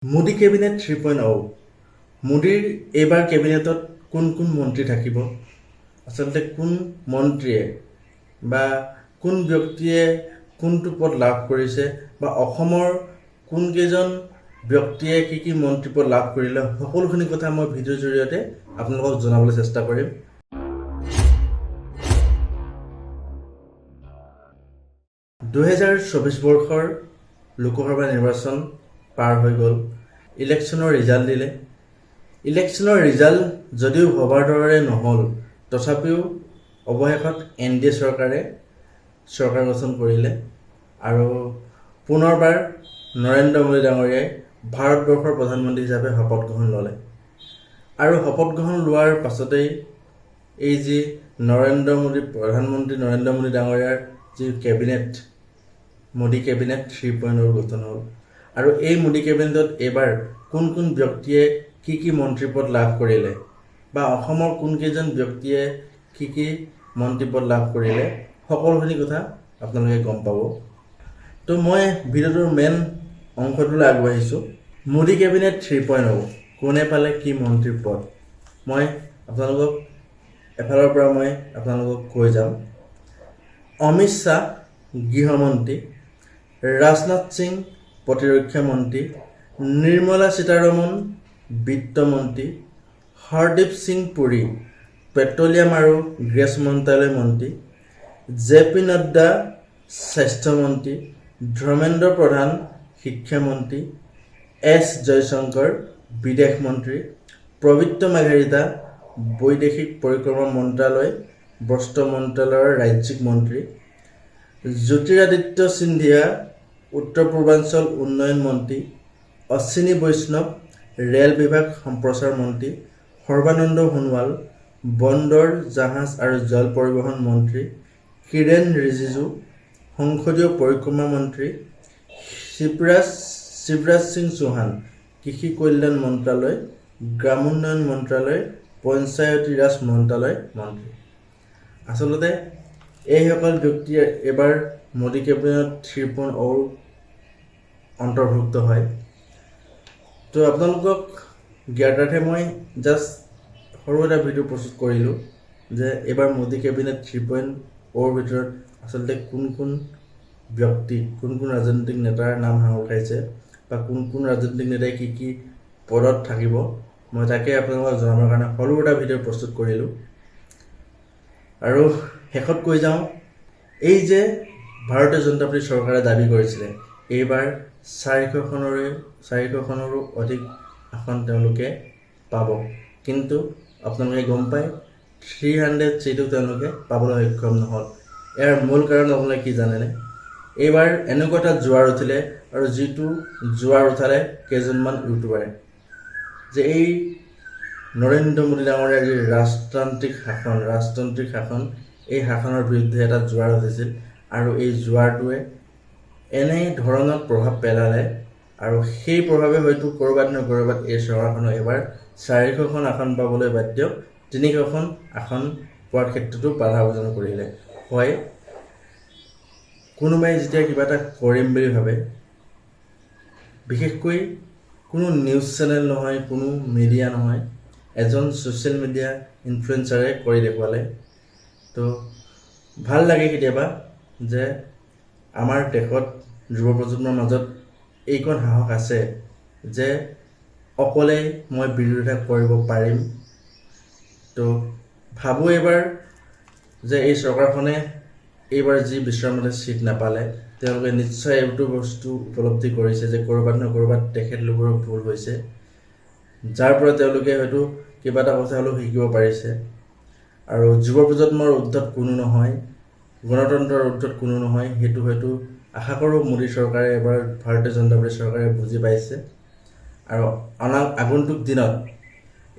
Modi cabinet 3.0 মোদীৰ এইবাৰ কেবিনেটত কোন কোন মন্ত্ৰী থাকিব আচলতে কোন মন্ত্ৰীয়ে বা কোন ব্যক্তিয়ে কোনটো পদ লাভ কৰিছে বা অসমৰ কোন কেইজন ব্যক্তিয়ে কি মন্ত্ৰী পদ লাভ কৰিলে সকলোখিনি কথা মই ভিডিঅ'ৰ জৰিয়তে আপোনালোকক জনাবলৈ চেষ্টা কৰিম 2024 বৰ্ষৰ লোকসভা নিৰ্বাচন পাৰ হৈ গ'ল ইলেকশ্যনৰ ৰিজাল্ট দিলে ইলেকশ্যনৰ ৰিজাল্ট যদিও ভবাৰ দৰে নহ'ল তথাপিও অৱশেষত এনডিএ চৰকাৰে চৰকাৰ গঠন কৰিলে আৰু পুনৰবাৰ নৰেন্দ্ৰ মোদী ডাঙৰীয়াই ভাৰতবৰ্ষৰ প্ৰধানমন্ত্ৰী হিচাপে শপত গ্ৰহণ ল'লে আৰু শপত গ্ৰহণ লোৱাৰ পাছতেই এই যি প্ৰধানমন্ত্ৰী নৰেন্দ্ৰ মোদী ডাঙৰীয়াৰ যি কেবিনেট মোদী কেবিনেট 3.0 গঠন হ'ল আৰু এই মোদী কেবিনেটত এইবাৰ কোন কোন ব্যক্তিয়ে কি মন্ত্ৰী পদ লাভ কৰিলে বা অসমৰ কোন কেইজন ব্যক্তিয়ে কি মন্ত্ৰী পদ লাভ কৰিলে সকলোখিনি কথা আপোনালোকে গম পাব তো মই ভিডিঅ'টোৰ মেইন অংশটোলৈ আগবাঢ়িছোঁ মোদী কেবিনেট 3.0 কোনে পালে কি মন্ত্ৰী পদ মই আপোনালোকক এফালৰ পৰা মই আপোনালোকক কৈ যাম অমিত শ্বাহ গৃহমন্ত্ৰী ৰাজনাথ সিং প্ৰতিৰক্ষা মন্ত্ৰী নিৰ্মলা সীতাৰমণ বিত্তমন্ত্ৰী হৰদীপ সিং পুৰী পেট্ৰলিয়াম আৰু গেছ মন্ত্ৰালয় মন্ত্ৰী জেপি নাড্ডা স্বাস্থ্যমন্ত্ৰী ধৰ্মেন্দ্ৰ প্ৰধান শিক্ষামন্ত্ৰী এছ জয়শংকৰ বিদেশ মন্ত্ৰী পবিত্ৰ মাৰ্ঘেৰিটা বৈদেশিক পৰিক্ৰমা মন্ত্ৰালয় বস্ত্ৰ মন্ত্ৰালয়ৰ ৰাজ্যিক মন্ত্ৰী জ্যোতিৰাদিত্য সিন্ধিয়া উত্তৰ পূৰ্বাঞ্চল উন্নয়ন মন্ত্ৰী অশ্বিনী বৈষ্ণৱ ৰেল বিভাগ সম্প্ৰচাৰ মন্ত্ৰী সৰ্বানন্দ সোণোৱাল বন্দৰ জাহাজ আৰু জল পৰিবহণ মন্ত্ৰী কিৰেণ ৰিজিজু সংসদীয় পৰিক্ৰমা মন্ত্ৰী শিৱৰাজ সিং চৌহান কৃষি কল্যাণ মন্ত্ৰালয় গ্ৰামোন্নয়ন মন্ত্ৰালয় পঞ্চায়তী ৰাজ মন্ত্ৰালয় মন্ত্ৰী আচলতে এইসকল ব্যক্তিয়ে এবাৰ মোদী কেবিনেট 3.0 অন্তৰ্ভুক্ত হয় তো আপোনালোকক জ্ঞাতাৰ্থে মই জাষ্ট সৰু এটা ভিডিঅ' প্ৰস্তুত কৰিলোঁ যে এইবাৰ মোদী কেবিনেট 3.0 ভিতৰত আচলতে কোন ব্যক্তি কোন ৰাজনৈতিক নেতাৰ নাম সাঙুৰ খাইছে বা কোন ৰাজনৈতিক নেতাই কি পদত থাকিব মই তাকে আপোনালোকক জনাবৰ কাৰণে সৰু এটা ভিডিঅ' প্ৰস্তুত কৰিলোঁ আৰু শেষত কৈ যাওঁ এই যে ভাৰতীয় জনতা পাৰ্টি চৰকাৰে দাবী কৰিছিলে এইবাৰ 400খনৰো অধিক আসন তেওঁলোকে পাব কিন্তু আপোনালোকে গম পায় 300 চিটো তেওঁলোকে পাবলৈ সক্ষম নহ'ল ইয়াৰ মূল কাৰণ আপোনালোকে কি জানেনে এইবাৰ এনেকুৱা এটা জোৱাৰ উঠিলে আৰু যিটো জোৱাৰ উঠালে কেইজনমান ইউটিউবাৰে যে এই নৰেন্দ্ৰ মোদী ডাঙৰীয়াৰ যি ৰাজতান্ত্ৰিক শাসন এই শাসনৰ বিৰুদ্ধে এটা জোৱাৰ উঠিছিল আৰু এই জোৱাৰটোৱে এনে ধৰণত প্ৰভাৱ পেলালে আৰু সেই প্ৰভাৱে হয়তো ক'ৰবাত এই চৰকাৰখনৰ এবাৰ 400খন আসন পাবলৈ বাধ্য 300খন আসন পোৱাৰ ক্ষেত্ৰতো বাধা প্ৰদান কৰিলে হয় কোনোবাই যেতিয়া কিবা এটা কৰিম বুলি ভাবে বিশেষকৈ কোনো নিউজ চেনেল নহয় কোনো মিডিয়া নহয় এজন ছ'চিয়েল মিডিয়া ইনফ্লুৱেঞ্চাৰে কৰি দেখুৱালে তো ভাল লাগে কেতিয়াবা যে আমাৰ দেশত যুৱ প্ৰজন্মৰ মাজত এইকণ সাহস আছে যে অকলে মই বিৰোধিতা কৰিব পাৰিম তো ভাবোঁ এইবাৰ যে এই চৰকাৰখনে এইবাৰ যি বিচৰামতে চিট নাপালে তেওঁলোকে নিশ্চয় এইটো বস্তু উপলব্ধি কৰিছে যে ক'ৰবাত তেখেতলোকৰ ভুল হৈছে যাৰ পৰা তেওঁলোকে হয়তো কিবা এটা কথা হ'লেও শিকিব পাৰিছে আৰু যুৱ প্ৰজন্মৰ উদ্ধত কোনো নহয় গণতন্ত্ৰৰ উদ্ধত কোনো নহয় সেইটো হয়তো আশা কৰোঁ মোদী চৰকাৰে এবাৰ ভাৰতীয় জনতা পাৰ্টি চৰকাৰে বুজি পাইছে আৰু আগন্তুক দিনত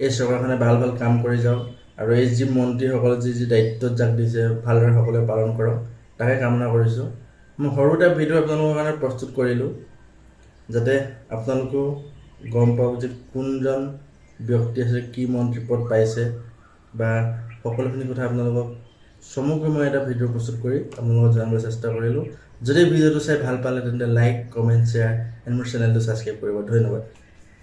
এই চৰকাৰখনে ভাল কাম কৰি যাওক আৰু এই যি মন্ত্ৰীসকলে যি দায়িত্বত যাক দিছে ভালদৰে সকলোৱে পালন কৰক তাকে কামনা কৰিছোঁ মই সৰু এটা ভিডিঅ' আপোনালোকৰ কাৰণে প্ৰস্তুত কৰিলোঁ যাতে আপোনালোকেও গম পাওক যে কোনজন ব্যক্তি আছে কি মন্ত্ৰী পদ পাইছে বা সকলোখিনি কথা আপোনালোকক চমুকৈ মই এটা ভিডিঅ' প্ৰস্তুত কৰি আপোনালোকক জনাবলৈ চেষ্টা কৰিলোঁ যদি ভিডিঅ'টো চাই ভাল পালে তেন্তে লাইক কমেণ্ট শ্বেয়াৰ এণ্ড মোৰ চেনেলটো ছাবস্ক্ৰাইব কৰিব ধন্যবাদ